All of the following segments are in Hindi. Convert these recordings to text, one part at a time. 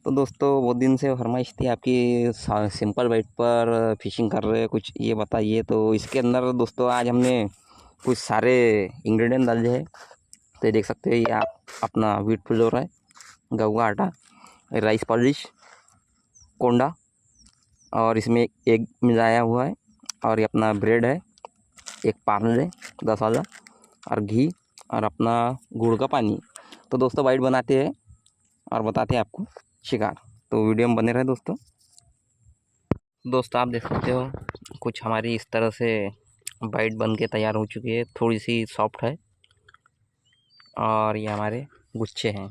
तो दोस्तों बहुत दिन से फरमाइश थी आपकी सिंपल बाइट पर फिशिंग कर रहे हैं, कुछ ये बताइए। तो इसके अंदर दोस्तों आज हमने कुछ सारे इंग्रेडिएंट डाले हैं। तो ये देख सकते हैं, ये आप अपना व्हीट फ्लोर है, गेहूं का आटा, राइस पॉलिश, कोंडा, और इसमें एग मिलाया हुआ है, और ये अपना ब्रेड है, एक पार्ले 10 वाला, और घी, और अपना गुड़ का पानी। तो दोस्तों बाइट बनाते हैं और बताते हैं आपको शिकार। तो वीडियो में बने रहे दोस्तों आप देख सकते हो कुछ हमारी इस तरह से बाइट बन के तैयार हो चुकी है, थोड़ी सी सॉफ्ट है। और ये हमारे गुच्छे हैं,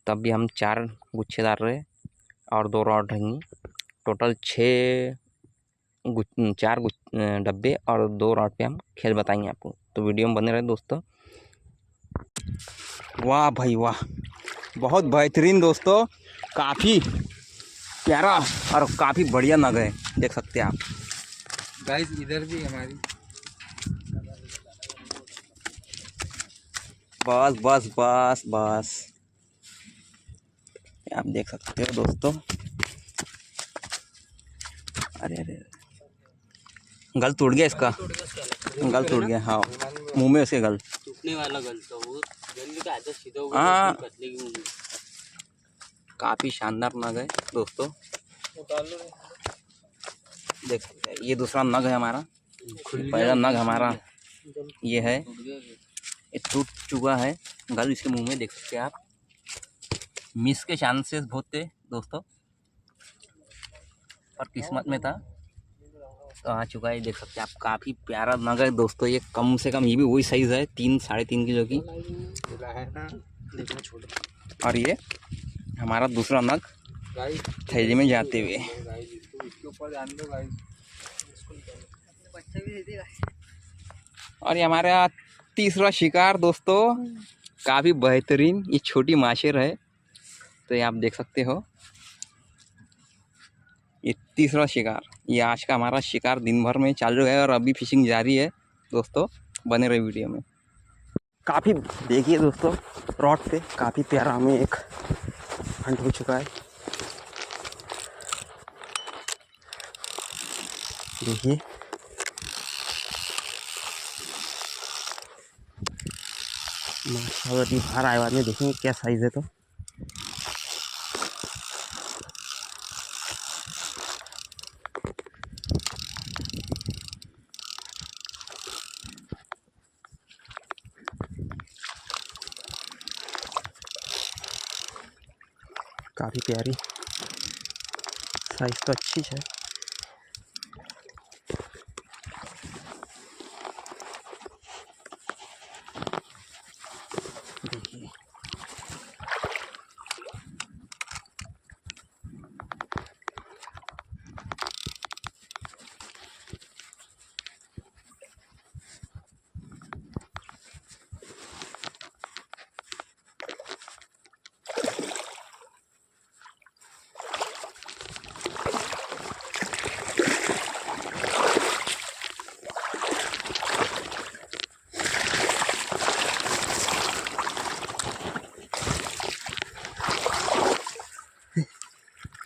तब भी हम 4 गुच्छे डाल रहे हैं और 2 रॉड रहेंगी। टोटल 4 डब्बे और 2 रॉड पे हम खेल बताएंगे आपको। तो वीडियो में बने रहे दोस्तों। वाह भाई वाह, बहुत बेहतरीन दोस्तों, काफ़ी प्यारा और काफ़ी बढ़िया नग है, देख सकते हैं आप गाइस। इधर भी हमारी बस बस बस बस, आप देख सकते हो दोस्तों। अरे अरे गल टूट गया इसका, गल टूट गया। हाँ, मुंह में उसके गल टूटने वाला गल तो वो जल्दी का आधा सीधा हुआ। हाँ, काफ़ी शानदार नग है दोस्तों, देख सकते हैं। ये दूसरा नग है हमारा, पहला नग हमारा ये है, ये टूट चुका है गल इसके मुंह में, देख सकते हैं आप। मिस के चांसेस बहुत थे दोस्तों, और किस्मत में था तो आ चुका है, देख सकते हैं आप। काफ़ी प्यारा नग है दोस्तों, ये कम से कम ये भी वही साइज़ है, 3-3.5 किलो की। और ये हमारा दूसरा नग थैली में जाते हुए। और ये हमारा तीसरा शिकार दोस्तों, काफ़ी बेहतरीन, ये छोटी माछेर है। तो ये आप देख सकते हो, ये तीसरा शिकार। ये आज का हमारा शिकार दिन भर में चालू है और अभी फिशिंग जारी है दोस्तों, बने रहे वीडियो में। काफ़ी देखिए दोस्तों, रॉड पे काफ़ी प्यारा हमें एक हंट हो चुका है, देखिए। माशाल्लाह बाहर आए बाद में देखेंगे क्या साइज़ है। तो काफ़ी प्यारी साइज़ तो अच्छी है। देखिए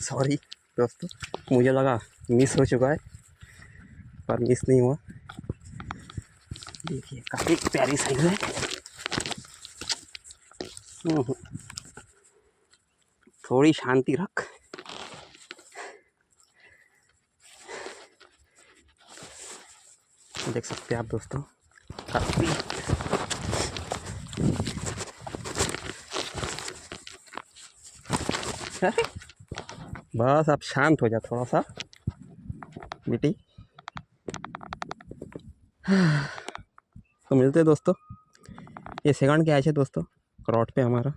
सॉरी दोस्तों, मुझे लगा मिस हो चुका है, पर मिस नहीं हुआ। देखिए काफ़ी प्यारी साइज है। थोड़ी शांति रख। देख सकते हैं आप दोस्तों, काफ़ी बस आप शांत हो जा थोड़ा सा बेटी। तो मिलते हैं दोस्तों, ये सेकंड क्या है दोस्तों रॉड पे हमारा।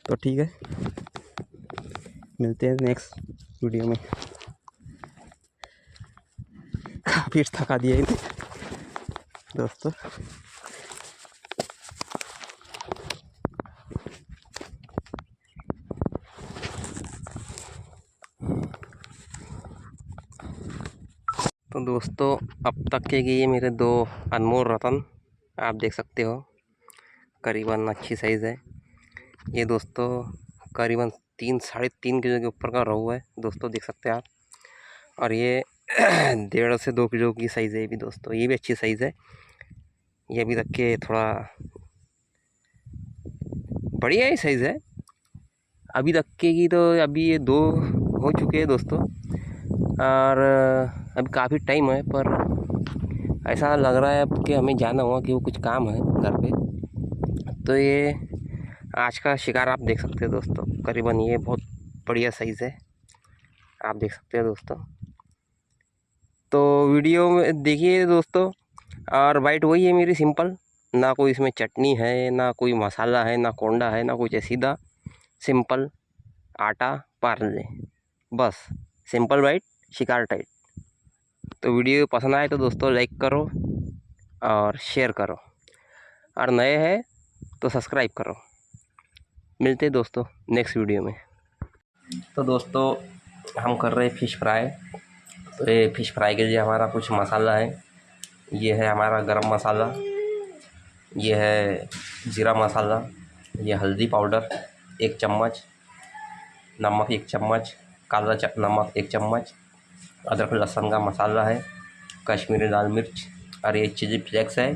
तो ठीक है, मिलते हैं नेक्स्ट वीडियो में। काफ़ी थका दिया इन्हें दोस्तों। तो दोस्तों अब तक के ये मेरे 2 अनमोल रतन आप देख सकते हो, करीबन अच्छी साइज़ है ये दोस्तों, करीबन 3-3.5 किलो के ऊपर का रोहू है दोस्तों, देख सकते हैं आप। और ये 1.5 से 2 किलो की साइज़ है ये भी दोस्तों, ये भी अच्छी साइज़ है। ये अभी तक के थोड़ा बढ़िया ही साइज़ है अभी तक के की, तो अभी ये 2 हो चुके हैं दोस्तों। और अभी काफ़ी टाइम है, पर ऐसा लग रहा है अब कि हमें जाना होगा कि वो कुछ काम है घर पे। तो ये आज का शिकार आप देख सकते हैं दोस्तों, करीबन ये बहुत बढ़िया साइज़ है, आप देख सकते हैं दोस्तों। तो वीडियो में देखिए दोस्तों। और वाइट वही है मेरी सिंपल, ना कोई इसमें चटनी है, ना कोई मसाला है, ना कोंडा है, ना कुछ है, सीधा सिंपल आटा पार्ले, बस सिंपल वाइट शिकार टाइट। तो वीडियो पसंद आए तो दोस्तों लाइक करो और शेयर करो, और नए हैं तो सब्सक्राइब करो। मिलते हैं दोस्तों नेक्स्ट वीडियो में। तो दोस्तों हम कर रहे हैं फ़िश फ्राई। तो ये फ़िश फ्राई के लिए हमारा कुछ मसाला है। ये है हमारा गरम मसाला, ये है जीरा मसाला, ये हल्दी पाउडर 1 चम्मच, नमक 1 चम्मच, काला नमक 1 चम्मच, अदरक लहसुन का मसाला है, कश्मीरी लाल मिर्च, और ये चिली फ्लेक्स है,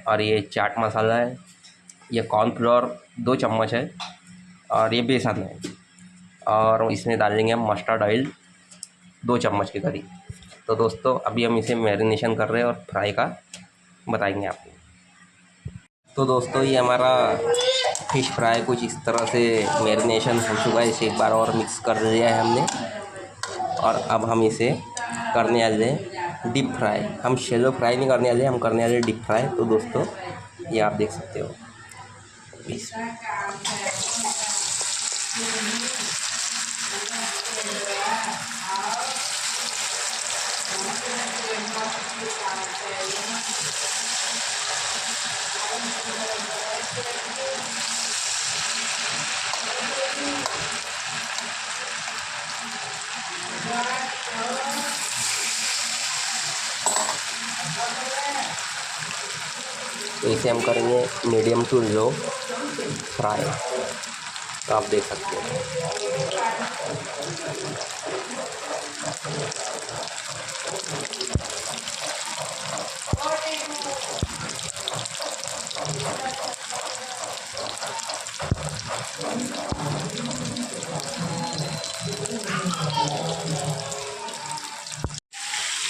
और ये चाट मसाला है, ये कॉर्नफ्लोर 2 चम्मच है, और ये बेसन है। और इसमें डालेंगे हम मस्टर्ड ऑयल 2 चम्मच के करीब। तो दोस्तों अभी हम इसे मैरिनेशन कर रहे हैं और फ्राई का बताएंगे आपको। तो दोस्तों ये हमारा फ़िश फ्राई कुछ इस तरह से मैरिनेशन हो चुका है। इसे एक बार और मिक्स कर लिया है हमने, और अब हम इसे करने वाले हैं डीप फ्राई। हम शैलो फ्राई नहीं करने वाले, हम करने वाले डीप फ्राई। तो दोस्तों ये आप देख सकते हो। तो इसे हम करेंगे मीडियम टू लो फ्राई। तो आप देख सकते हैं।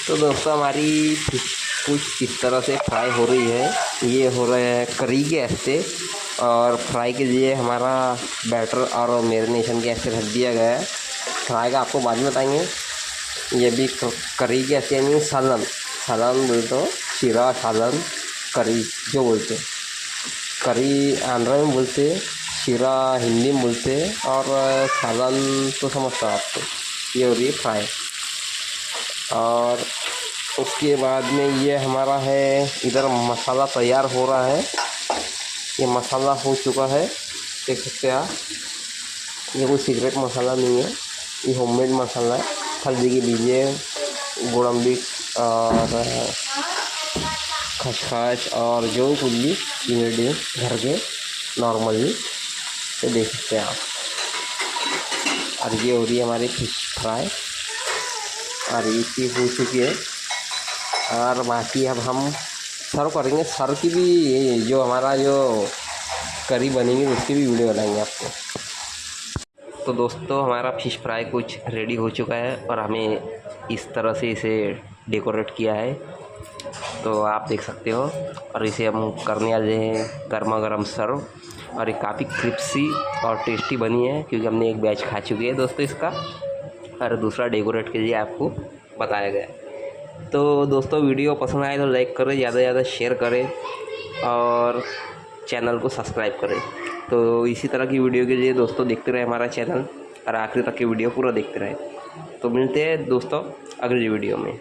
तो दोस्तों हमारी कुछ इस तरह से फ्राई हो रही है। ये हो रहा है करी गैस पे, और फ्राई के लिए हमारा बैटर और मैरिनेशन गैस पे रख दिया गया है। फ्राई का आपको बाद में बताएंगे। ये भी करी गैस यानी सालन, सालन बोलते हो, शीरा सालन करी जो बोलते हैं। करी आंध्रा में बोलते, शीरा हिंदी में बोलते, और सालन तो समझता हो आपको। ये हो रही है फ्राई। और उसके बाद में ये हमारा है, इधर मसाला तैयार हो रहा है। ये मसाला हो चुका है, देख सकते हैं आप। ये कोई सीक्रेट मसाला नहीं है, ये होममेड मसाला है। हल्दी की बीजे, गोडम्बी और खसखस और जो कुछ भी इंग्रेडिएंट घर के नॉर्मली तो देख सकते हैं आप। और ये हो रही है हमारी फिश फ्राई, और ये चीज़ हो चुकी है। और बाकी अब हम सर्व करेंगे। सर्व की भी ये जो हमारा जो करी बनेगी उसकी भी वीडियो बनाएंगे आपको। तो दोस्तों हमारा फ़िश फ्राई कुछ रेडी हो चुका है, और हमें इस तरह से इसे डेकोरेट किया है, तो आप देख सकते हो। और इसे हम करने वाले हैं गर्मा गर्म सर्व। और ये काफ़ी क्रिस्पी और टेस्टी बनी है, क्योंकि हमने एक बैच खा चुके हैं दोस्तों इसका, और दूसरा डेकोरेट के लिए आपको बताया गया है। तो दोस्तों वीडियो पसंद आए तो लाइक करें, ज़्यादा से ज़्यादा शेयर करें, और चैनल को सब्सक्राइब करें। तो इसी तरह की वीडियो के लिए दोस्तों देखते रहे हमारा चैनल, और आखिर तक की वीडियो पूरा देखते रहे। तो मिलते हैं दोस्तों अगली वीडियो में।